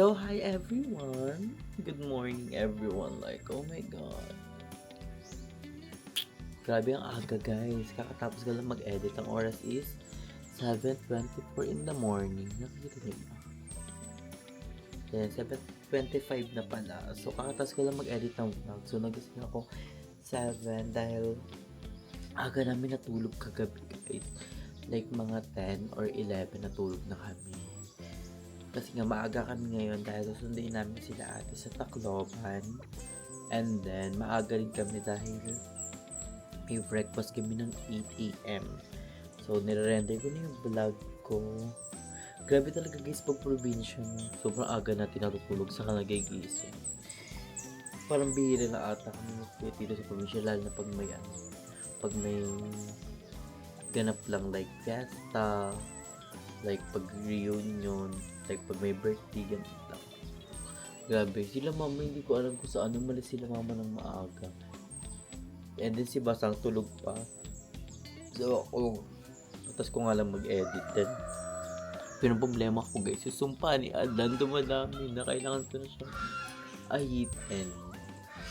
So, hi everyone. Good morning everyone. Like, oh my god. Grabe ang aga guys. Kakatapos ko lang mag-edit. Ang oras is 7:24 in the morning. Nakikita niyo ba? Yan, 7:25 na pala. So, kakatapos ko lang mag-edit ng vlog. So, nagising ako 7 dahil aga namin natulog kagabi guys. Like mga 10 or 11 natulog na kami. Kasi nga maaga kami ngayon dahil susunduin namin sila ate sa Tacloban. And then, maaga rin kami dahil may breakfast kami ng 8 a.m. So, nire-render ko na yung vlog ko. Grabe talaga guys pag probinsya. Sobrang aga natin natutulog sa nagigising. Parang bihira na ata kami mag-quit dito sa probinsya. Lalo na pag may ganap lang like fiesta, like pag reunion, like pag may birthday, ganun lang. Grabe, sila mama hindi ko alam kung saan umalis sila mama ng maaga. And then si Basang tulog pa. So ako, tapos ko nga lang mag-edit din. Pero ang problema ko guys, yung sumpa ni Adan dumadami na kailangan ko na siya ahitin.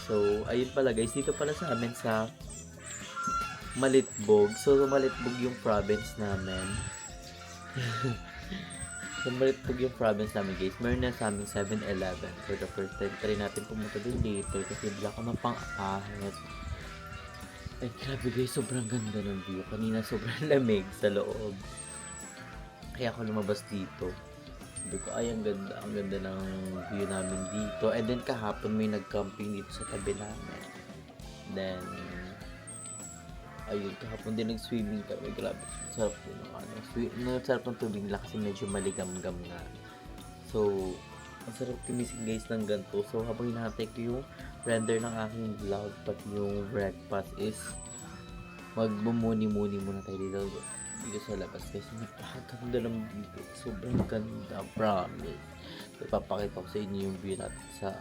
So, ayun pala guys, dito pala sa amin sa Malitbog. So, Malitbog yung province namin. So, Malitbog yung province namin guys. Meron na sa aming 7-Eleven. For the first time, try natin pumunta din later kasi bila ko ng pang-ahit. Ay, grabe guys, sobrang ganda ng view. Kanina sobrang lamig sa loob. Kaya ako lumabas dito. Sabi ko, ay, ang ganda ng view namin dito. And then kahapon may nag-camping dito sa tabi namin. Then, ayun, kahapon din nag-swimming kami. Grabe, sarap din ng sarap ng tubig nila kasi medyo maligam-gam nga. So, ang sarap kumising guys ng ganito. So, habang hinahantay ko yung render ng aking vlog, pati yung breakfast is magbumuni-muni muna tayo dito sa labas kasi napakaganda lang dito. Sobrang ganda, promise. So, ipapakita ko sa inyo yung view natin sa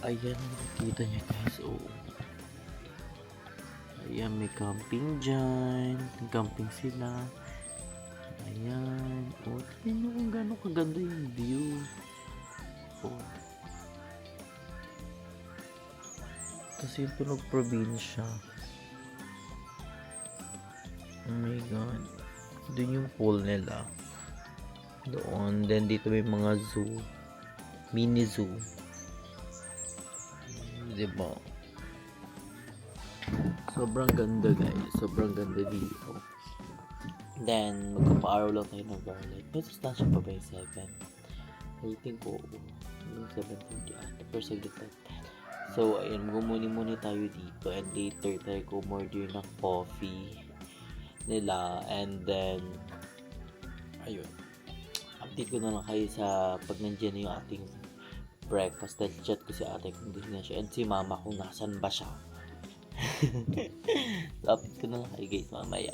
ayan, nakikita nyo guys. Oh. Ayan, may camping dyan. Camping sila. Ayan. Oh, tignan nyo kung gano'ng kaganda yung view. Oh. Kasi yung tunog probinsya. Oh my god. Doon yung pool nila. Doon. Then dito may mga zoo. Mini zoo. Diba? Sobrang ganda guys. Sobrang ganda dito. Then, magpapaaraw lang tayo ng garlic. May sustansya pa ba yung 7? I think ko. Yung 7:30 ata. Pero saglit tayo. So, ayun. Gumuni-muni tayo dito. And later tayo kumorder ng coffee nila. And then, ayun. Update ko na lang kayo sa pag nandiyan na yung ating breakfast. Dahil chat ko si ate kung hindi na siya. And si mama kung nasan ba siya. So, update ko na lang kayo guys mamaya.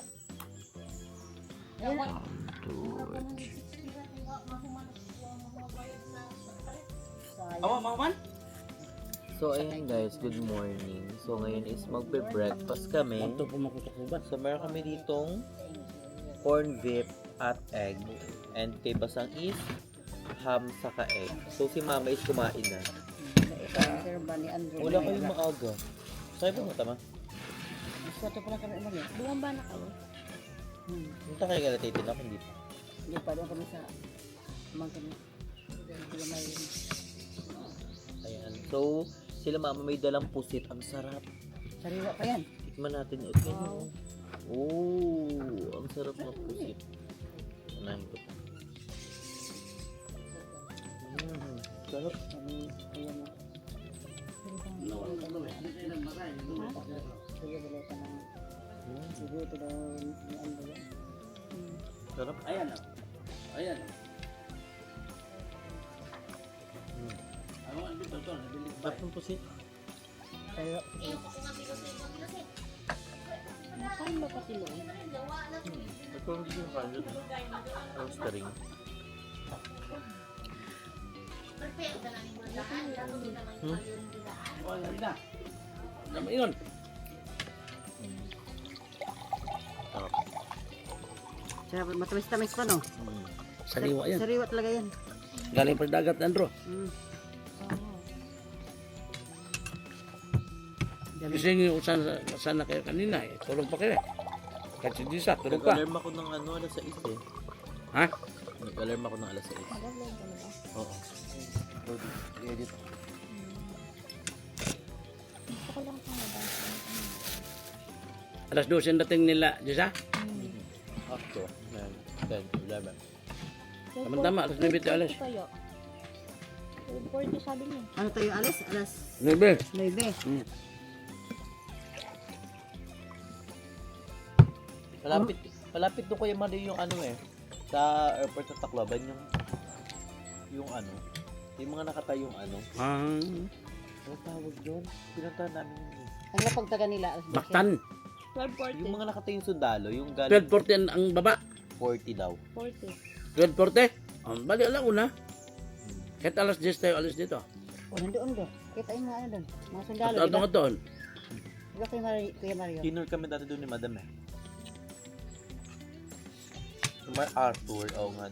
So, ayan guys, good morning. So, ngayon is magbe-breakfast kami. So, meron kami ditong corn beef at egg. And kay Basang is ham saka egg. So, si mama is kumain na. Wala kayong maaga. Sa'yo ba mo tama? Gusto pala kami naman eh. Buwan ba na kayo? Punta kayo galatitin ako, hindi pa. Hindi pa doon kami sa amang kami. Sila may... Ayan. So, sila mama may dalang pusit. Ang sarap. Sariwa pa yan. Tikman natin. Wow. Oh, ang sarap ng pusit. Unahin ko. Sarap. Kami, ayan na. Siguro ito daw ang bayan. Sarap. Ayan na. Ayan na. Sarap ng pusit. Sariwa. Saan ba pati mo? Ito ang gusto yung kanin. Roastering. Wala na. Naman yun. Sarap, matamis-tamis pa no? Sariwa yan. Sariwa talaga yan. Galing pa dagat yan, bro. Kasi yung saan na kayo kanina eh. Tulog pa kayo eh. Kahit si Disa, tulog pa. Nag-alarm ako ng ano, alas 6 eh. Ha? Nag-alarm ako ng alas 6. Mag-vlog talaga. Oo. I-edit. Gusto ko lang pang mabasa. Alas 12 ang dating nila, Disa? After. 10, 11. Tama-tama, alas 9 tayo alas. Kayo. 40 sabi niya. Ano tayo alas? Alas 9. 9. Malapit doon Kuya Mario yung ano eh. Sa airport sa Tacloban yung ano. Yung mga nakatayong ano. Ano tawag doon? Pinuntahan namin yun. Ang napagtaga nila alas 12. Baktan. 12:40. Yung mga nakatayong sundalo, yung galing 12:40 ang baba. 40 daw. 40. 12:40? Bali, alauna. Kahit alas 10 tayo, alas dito. O, nandoon doon. Kita yung mga ano doon. Mga sundalo, At di ba? nga doon. Di ba Kuya Mario? Kinur kami dati doon ni Madam eh. Mark Arthur, oo nga.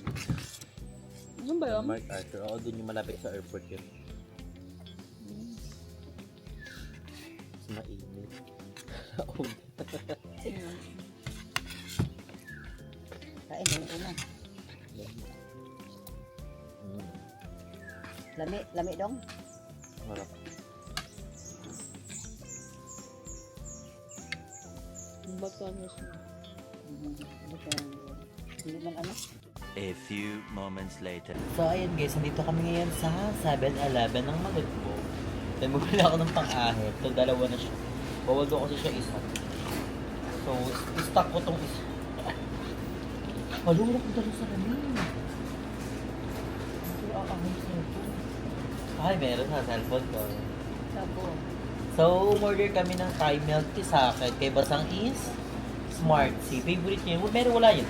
Ano ba yun? Mark Arthur, oo doon yung malapit sa airport yun. Mas mainit. Oo. Kain, doon na. Lami dong. Marap. Bato ano siya. Hindi man ano. A few moments later. So ayun guys, nandito kami ngayon sa 7-Eleven ng Malugbo. Then bumili ako ng pang-ahit. So dalawa na siya. Bawal doon kasi siya isa. So stock ko tong isa. Malulok ko dalo sa ramin. Ay, meron sa cellphone ko. Sabo. So, umorder kami ng Thai milk tea sa akin. Kay Basang is Smart Sea. Favorite niya. Meron wala yun.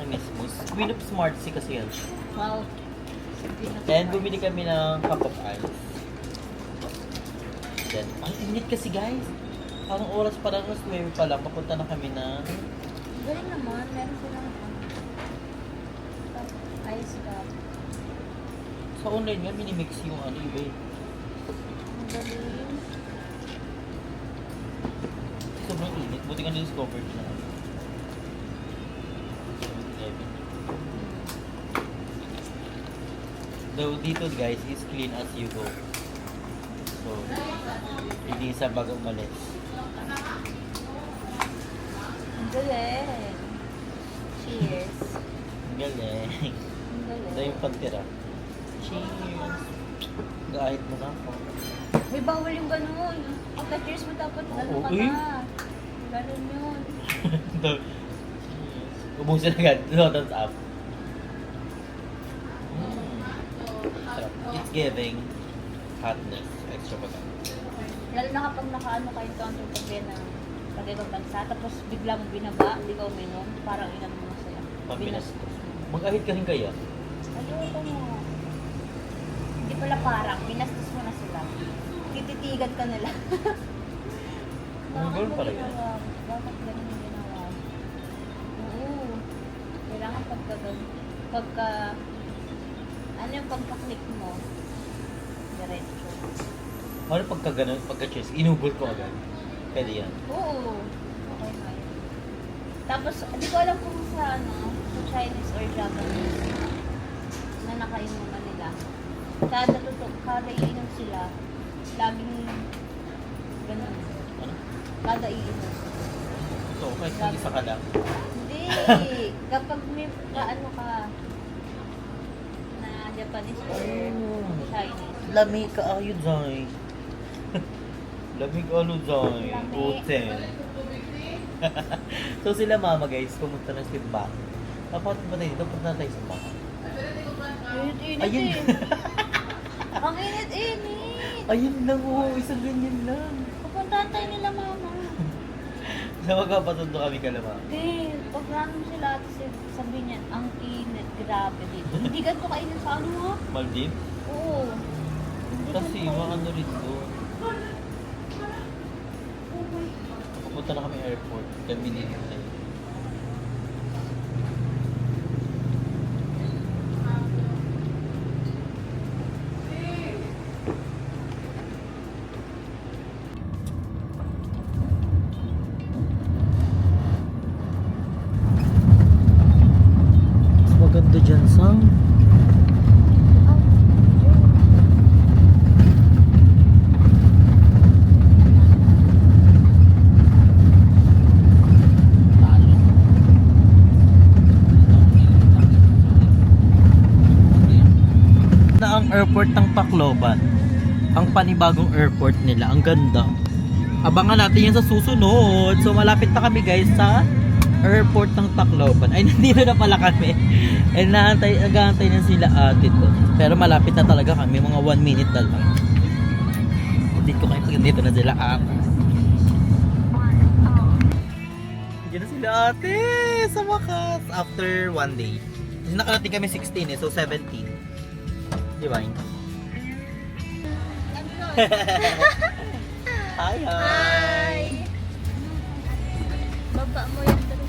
Mismo. Queen of Smart Sea kasi yan. Wow. Then, bumili kami ng cup of ice. Then, ang init kasi guys. Anong oras pa lang, mas 9 pa lang. Papunta na kami na... Galing naman. Meron silang ice cup. Sa online nga, minimix yung ano, iba eh. Ang galing. Sobrang init. Buti nga na-discovered na. Though dito guys is clean as you go. So, hindi sa bago umalis. Ang galing. Cheers. Ang galing. Ang Ito galing. yung pagtira. Cheers! Kahit mo na ako. May bawal yung ganun. Pagka-cheers mo dapat ano ka uy. na. Ganun yun. Cheers! Ubusin agad. Thumbs up. Sarap. It's giving hotness. Extra pa Lalo na kapag nakaano ka encounter pag na pag-ibang bansa, tapos biglang binaba, hindi ka uminom, parang ilan mo na sila. Pambinastos. Mag-ahit ka rin kaya? Ayoko mo. Hindi pala parang, binastos mo na sila. Tititigan ka nila. Ang ganun pala yun. Bakit ganun yung ginawa? Oo. Kailangan pagka, ano yung pagka-click mo, diretso. Ano pagka ganun, pagka-cheers, inubol ko agad. Pwede yan. Oo. Okay na yun. Tapos, hindi ko alam kung sa sa Chinese or Japanese na nakainuman nila. Kada iinom sila, laging ganun. Ano? Kada iinom. Ito, kahit hindi sa ka lang. Hindi! Kapag may ano ka na Japanese or Chinese. Lami ka ayun, Zay. Lami ka ano, Zay. Lami. Uten. So sila mama guys, pumunta na sa simbahan. Dapat ba tayo dito? Punta na tayo sa simbahan. Init-init Ayun. eh. Ang init-init. Ayun lang, oh. Isang ganyan lang. Pupuntahan tayo nila mama. Sa magkapatundo kami kalama. Hindi, pag namin sila at sabi niya, ang init, grabe dito. Hindi ganito kainit sa ano ha? Maldives? Oo. Hindi Kasi ganito mga kainit. ano rin doon. Pupunta na kami airport. Kami din tayo. Tacloban. Ang panibagong airport nila. Ang ganda. Abangan natin yan sa susunod. So, malapit na kami guys sa airport ng Tacloban. Ay, nandito na pala kami. And nag-aantay na sila ate to. Pero malapit na talaga kami. Mga 1 minute na lang. Dito kayo pag dito na sila ate. Diyan na sila ate. Sa wakas. After 1 day. Kasi nakarating kami 16 So, 17. Di ba? Hi, hi! Baba mo yan, Drew.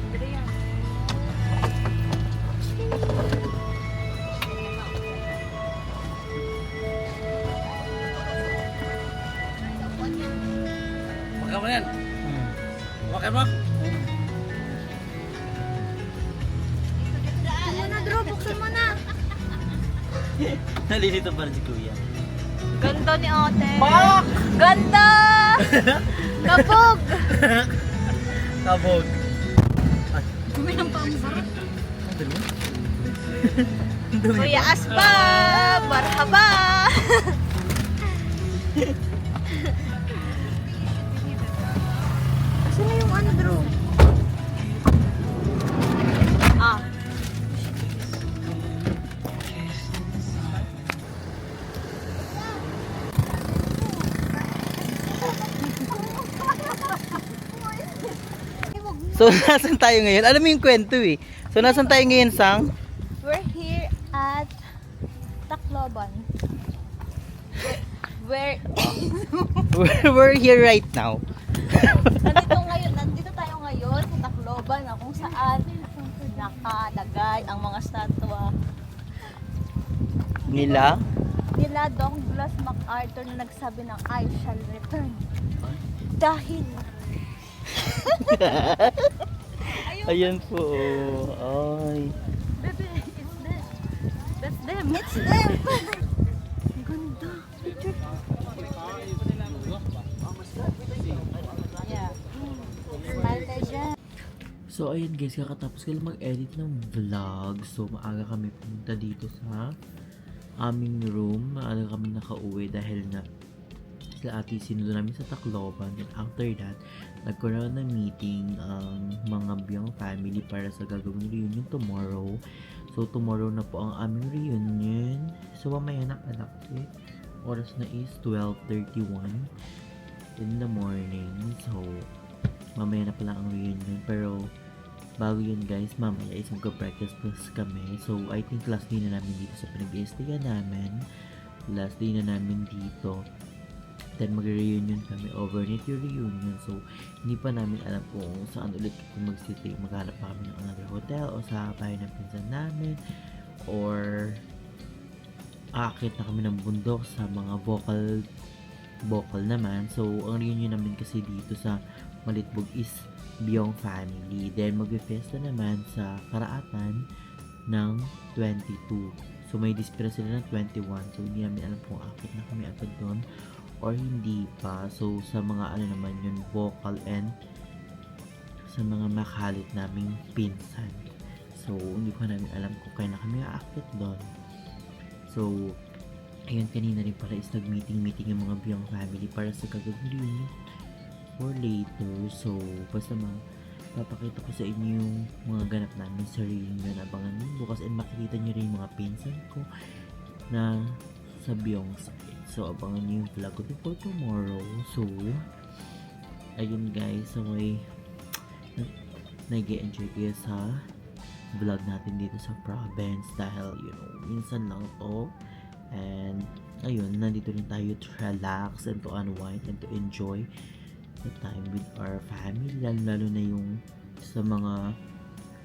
Drew yan. Huwag mo yan. Huwag mo. Ano, Drew? Buksan mo na. Nalilito pa rin si Kuya. Ganda ni ate. Ganda! Kapog! Kabog. Kumi ng paambarat. Ang dumi. Kuya Aspa! Marhaba! Asan na yung ano, Drew? Ah. So, nasan tayo ngayon? Alam mo yung kwento eh. So, nasan tayo ngayon, Sang? We're here at Tacloban. We're We're here right now. nandito tayo ngayon sa Tacloban na kung saan nakalagay ang mga statwa Nila? nila Douglas MacArthur na nagsabi ng I shall return. Dahil Ayan po. Ay. Bebe, it's them. That's them. It's them. Ang ganda. Picture. Yeah. Smile ka dyan. So, ayun guys, kakatapos ko lang mag-edit ng vlog. So, maaga kami pumunta dito sa aming room. Maaga kami nakauwi dahil na sila ate sinundo namin sa Tacloban. And after that, nagkaroon ng meeting ang mga Byong family para sa gagawing reunion tomorrow. So, tomorrow na po ang aming reunion. So, mamaya na pala. Okay? Oras na is 12:31 in the morning. So, mamaya na pala ang reunion. Pero, bago yun guys, mamaya is magka-breakfast plus kami. So, I think last day na namin dito sa pinag-i-stayan namin. Last day na namin dito. Then mag-reunion kami, overnight yung reunion. So, hindi pa namin alam kung saan ulit kung mag-stay. Maghanap pa kami ng another hotel o sa bahay ng pinsan namin. Or, aakit na kami ng bundok sa mga vocal naman. So, ang reunion namin kasi dito sa Malitbog is Byong family. Then, mag-fiesta naman sa Karaatan ng 22. So, may dispira sila ng 21. So, hindi namin alam kung aakit na kami agad doon or hindi pa. So, sa mga ano naman yun, vocal and sa mga makalit naming pinsan. So, hindi pa namin alam kung kaya na kami aakit doon. So, ayun, kanina rin pala is nag-meeting yung mga Byong family para sa gagawin reunion for later. So, basta papakita ko sa inyo yung mga ganap namin sa reunion. Abangan nyo bukas and makikita nyo rin yung mga pinsan ko na sa Byong side. So, abangan nyo yung vlog ko for tomorrow. So, ayun guys. So, nag-enjoy kayo sa vlog natin dito sa province dahil, you know, minsan lang to. And, ayun, nandito rin tayo to relax and to unwind and to enjoy the time with our family. Lalo na yung sa mga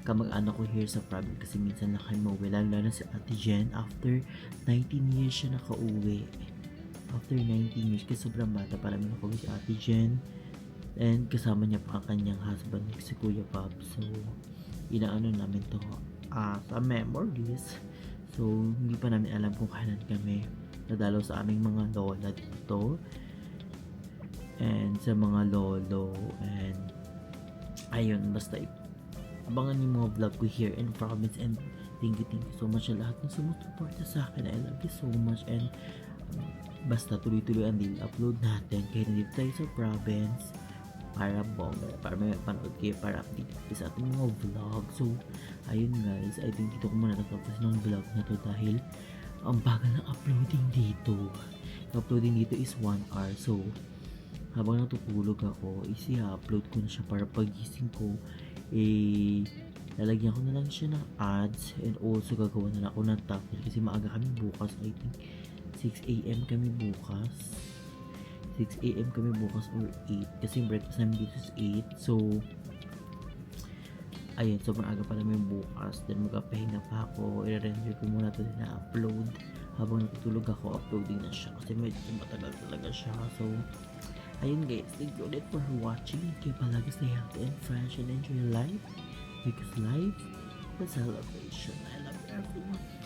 kamag-anak ko here sa province kasi minsan na kayo mauwi. Lalo na si Ate Jen, after 19 years siya nakauwi. After 19 years, kasi sobrang bata pa namin nakauwi si Ate Jen. And kasama niya pa ang kanyang husband, si Kuya Bob. So, inaano namin to sa memories. So, hindi pa namin alam kung kailan kami nadalaw sa aming mga lola dito. And sa mga lolo. And, ayun, basta abangan yung mga vlog ko here in province. And thank you so much sa lahat ng sumusuporta sa akin. I love you so much. And basta tuloy-tuloy ang daily upload natin. Kaya nandito tayo sa province para para may panood kayo, para update kayo sa ating mga vlog. So, ayun guys, I think dito ko muna natapos ng vlog na to dahil ang bagal ng uploading dito. Yung uploading dito is 1 hour. So, habang natutulog ako, i-upload ko na siya para pagising ko, lalagyan ko na lang siya ng ads, and also gagawa na lang ako ng thumbnail kasi maaga kami bukas. I think 6 a.m. kami bukas. 6 a.m. kami bukas or 8 kasi yung breakfast namin dito is 8. So, ayun, sobrang aga pa namin bukas. Then magpapahinga pa ako. I-render ko muna ito na upload. Habang natutulog ako, uploading na siya kasi medyo matagal talaga siya. So, ayun guys, thank you ulit for watching. Kaya palagi stay healthy and fresh and enjoy life because life is a celebration. I love everyone.